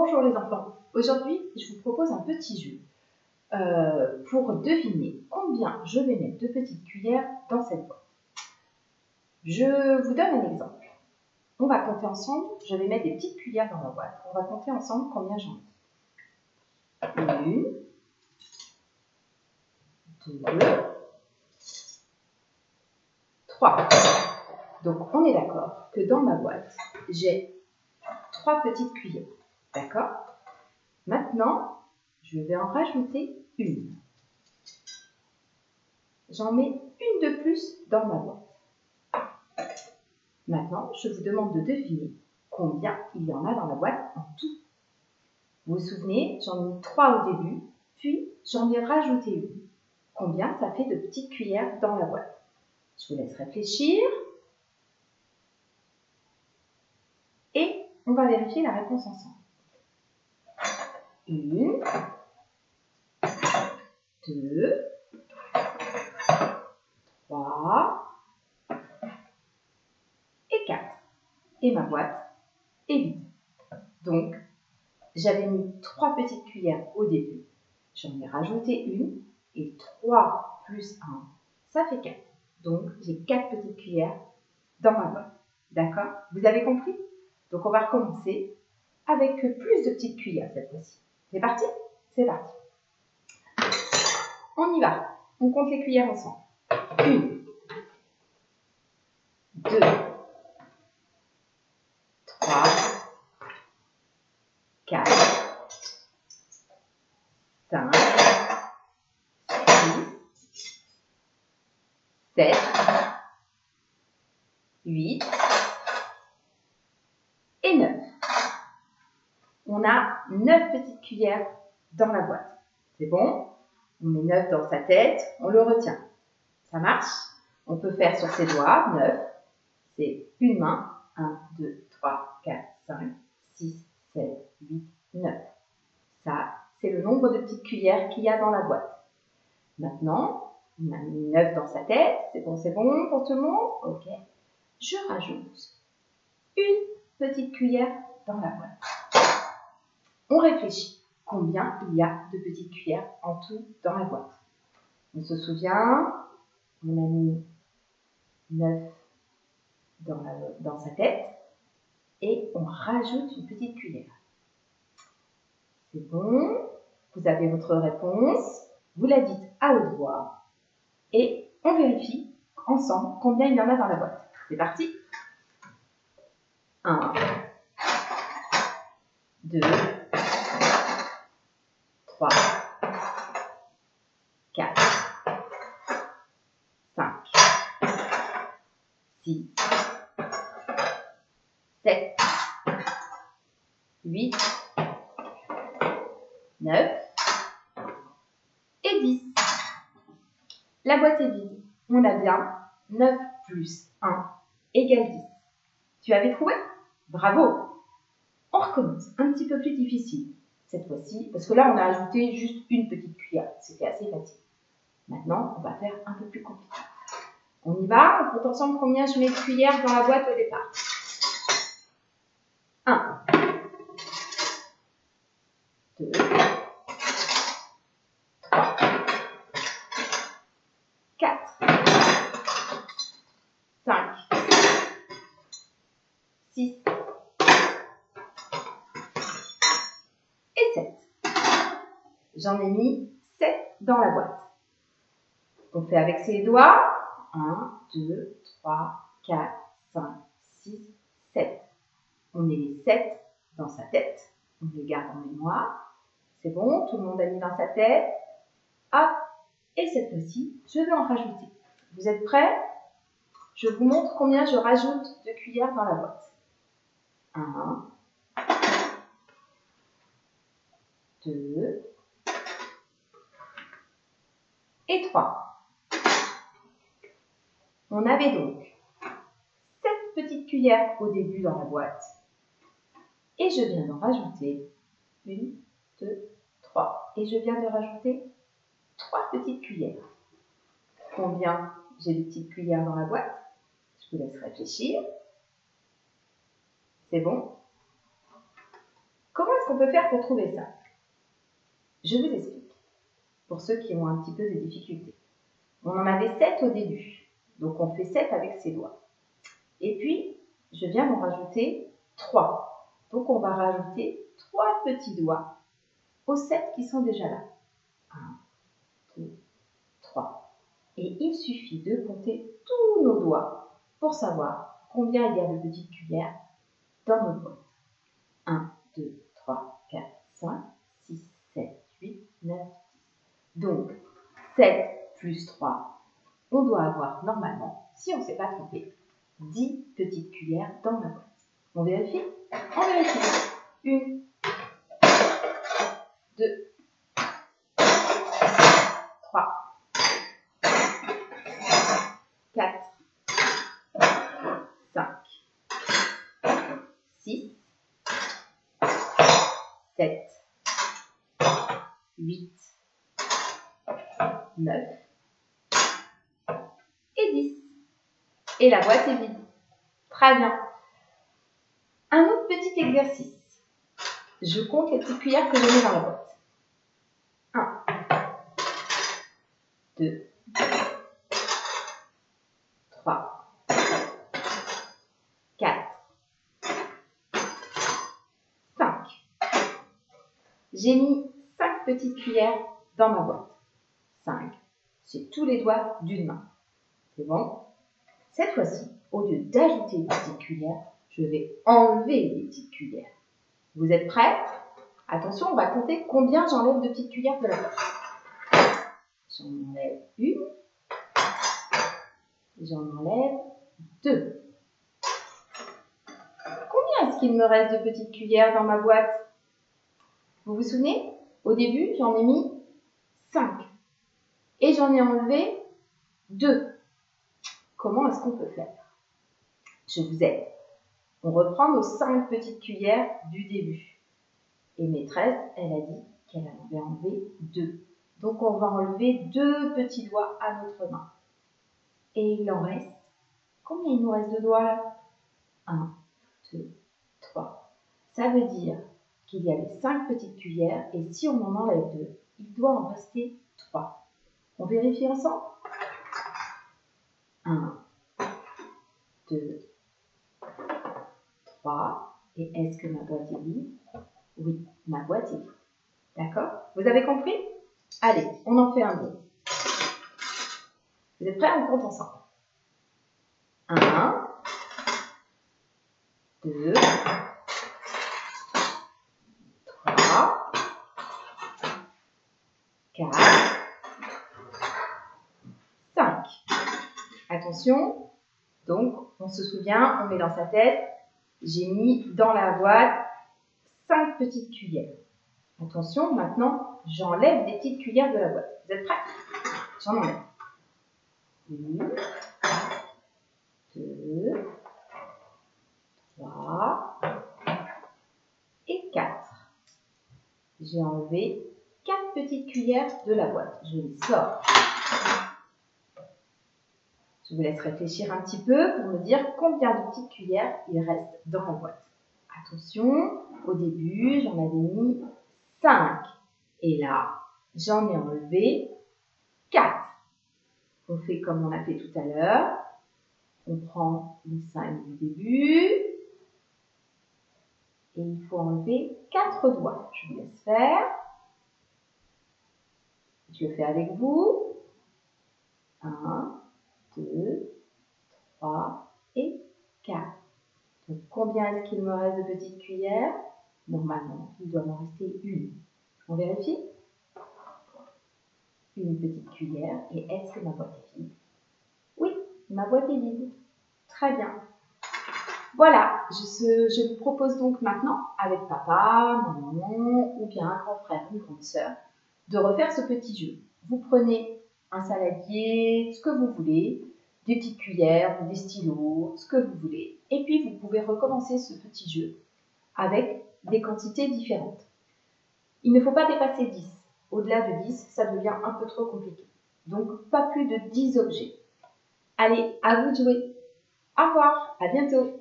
Bonjour les enfants, aujourd'hui je vous propose un petit jeu pour deviner combien je vais mettre de petites cuillères dans cette boîte. Je vous donne un exemple. On va compter ensemble, je vais mettre des petites cuillères dans la boîte. On va compter ensemble combien j'en ai. 1, 2, 3. Donc on est d'accord que dans ma boîte, j'ai 3 petites cuillères. D'accord? Maintenant, je vais en rajouter une. J'en mets une de plus dans ma boîte. Maintenant, je vous demande de deviner combien il y en a dans la boîte en tout. Vous vous souvenez, j'en ai mis 3 au début, puis j'en ai rajouté une. Combien ça fait de petites cuillères dans la boîte? Je vous laisse réfléchir. Et on va vérifier la réponse ensemble. 1, 2, 3 et 4. Et ma boîte est vide. Donc, j'avais mis 3 petites cuillères au début. J'en ai rajouté une. Et 3 plus 1, ça fait 4. Donc, j'ai 4 petites cuillères dans ma boîte. D'accord? Vous avez compris? Donc, on va recommencer avec plus de petites cuillères cette fois-ci. C'est parti? C'est parti. On y va. On compte les cuillères ensemble. 1, 2, 3, 4, 5, 6, 7, 8 et 9. On a 9 petites cuillères dans la boîte. C'est bon? On met 9 dans sa tête, on le retient. Ça marche? On peut faire sur ses doigts, 9. C'est une main. 1, 2, 3, 4, 5, 6, 7, 8, 9. Ça, c'est le nombre de petites cuillères qu'il y a dans la boîte. Maintenant, on a mis 9 dans sa tête. C'est bon pour tout le monde? Ok. Je rajoute une petite cuillère dans la boîte. On réfléchit. Combien il y a de petites cuillères en tout dans la boîte? On se souvient, on a mis 9 dans sa tête et on rajoute une petite cuillère. C'est bon, vous avez votre réponse, vous la dites à haute voix et on vérifie ensemble combien il y en a dans la boîte. C'est parti. 1, 2, 3, 4, 5, 6, 7, 8, 9 et 10. La boîte est vide. On a bien 9 plus 1 égale 10. Tu avais trouvé? Bravo! On recommence, un petit peu plus difficile cette fois-ci, parce que là, on a ajouté juste une petite cuillère. C'était assez facile. Maintenant, on va faire un peu plus compliqué. On y va? On compte ensemble combien je mets de cuillères dans la boîte au départ. 1, 2, 3, 4, 5, 6 et 7. J'en ai mis 7 dans la boîte. On fait avec ses doigts. 1, 2, 3, 4, 5, 6, 7. On met les 7 dans sa tête. On les garde en mémoire. C'est bon, tout le monde a mis dans sa tête. Hop, et cette fois-ci, je vais en rajouter. Vous êtes prêts? Je vous montre combien je rajoute de cuillères dans la boîte. 1, 2 et 3. On avait donc 7 petites cuillères au début dans la boîte. Et je viens d'en rajouter 1, 2, 3. Et je viens de rajouter 3 petites cuillères. Combien j'ai de petites cuillères dans la boîte? Je vous laisse réfléchir. C'est bon? Comment est-ce qu'on peut faire pour trouver ça? Je vous explique, pour ceux qui ont un petit peu de difficultés. On en avait 7 au début, donc on fait 7 avec ses doigts. Et puis, je viens d'en rajouter 3. Donc on va rajouter 3 petits doigts aux 7 qui sont déjà là. 1, 2, 3. Et il suffit de compter tous nos doigts pour savoir combien il y a de petites cuillères dans notre boîte. 1, 2, 3, 4, 5, 6, 7, 8, 9, 10. Donc, 7 plus 3, on doit avoir normalement, si on ne s'est pas trompé, 10 petites cuillères dans la boîte. On vérifie? On vérifie. 1, 2, 3, 4, 5, 6, 7, 8, 9 et 10. Et la boîte est vide. Très bien. Un autre petit exercice. Je compte les petites cuillères que je mets dans la boîte. 1, 2, 3, 4, 5. J'ai mis 5 petites cuillères dans ma boîte. 5, c'est tous les doigts d'une main. C'est bon? Cette fois-ci, au lieu d'ajouter des petites cuillères, je vais enlever les petites cuillères. Vous êtes prêts? Attention, on va compter combien j'enlève de petites cuillères de la boîte. J'en enlève 1. J'en enlève 2. Combien est-ce qu'il me reste de petites cuillères dans ma boîte? Vous vous souvenez? Au début, j'en ai mis 5. Et j'en ai enlevé 2. Comment est-ce qu'on peut faire? Je vous aide. On reprend nos 5 petites cuillères du début. Et maîtresse, elle a dit qu'elle en avait enlevé 2. Donc on va enlever 2 petits doigts à notre main. Et il en reste, combien il nous reste de doigts là? 1, 2, 3. Ça veut dire qu'il y avait 5 petites cuillères et si on en enlève 2, il doit en rester 3. On vérifie ensemble? 1, 2, 3. Et est-ce que ma boîte est vide? Oui, ma boîte est vide. D'accord? Vous avez compris? Allez, on en fait un autre. Vous êtes prêts? On compte ensemble. 1, 2, 3, 4, 5. Attention, donc on se souvient, on met dans sa tête, j'ai mis dans la boîte 5 petites cuillères. Attention, maintenant, j'enlève des petites cuillères de la boîte. Vous êtes prêts? J'en enlève. 1, 2, 3 et 4. J'ai enlevé 4 petites cuillères de la boîte. Je les sors. Je vous laisse réfléchir un petit peu pour me dire combien de petites cuillères il reste dans la boîte. Attention, au début, j'en avais mis 5. Et là, j'en ai enlevé 4. On fait comme on a fait tout à l'heure. On prend les 5 du début. Et il faut enlever 4 doigts. Je vous laisse faire. Je le fais avec vous. 1, 2, 3 et 4. Donc, combien est-ce qu'il me reste de petites cuillères? Normalement, il doit m'en rester une. On vérifie? Une petite cuillère. Et est-ce que ma boîte est vide? Oui, ma boîte est vide. Très bien. Voilà, je vous propose donc maintenant, avec papa, maman, ou bien un grand frère, une grande sœur, de refaire ce petit jeu. Vous prenez un saladier, ce que vous voulez, des petites cuillères, des stylos, ce que vous voulez. Et puis, vous pouvez recommencer ce petit jeu avec des quantités différentes. Il ne faut pas dépasser 10. Au-delà de 10, ça devient un peu trop compliqué. Donc, pas plus de 10 objets. Allez, à vous de jouer. Au revoir, à bientôt.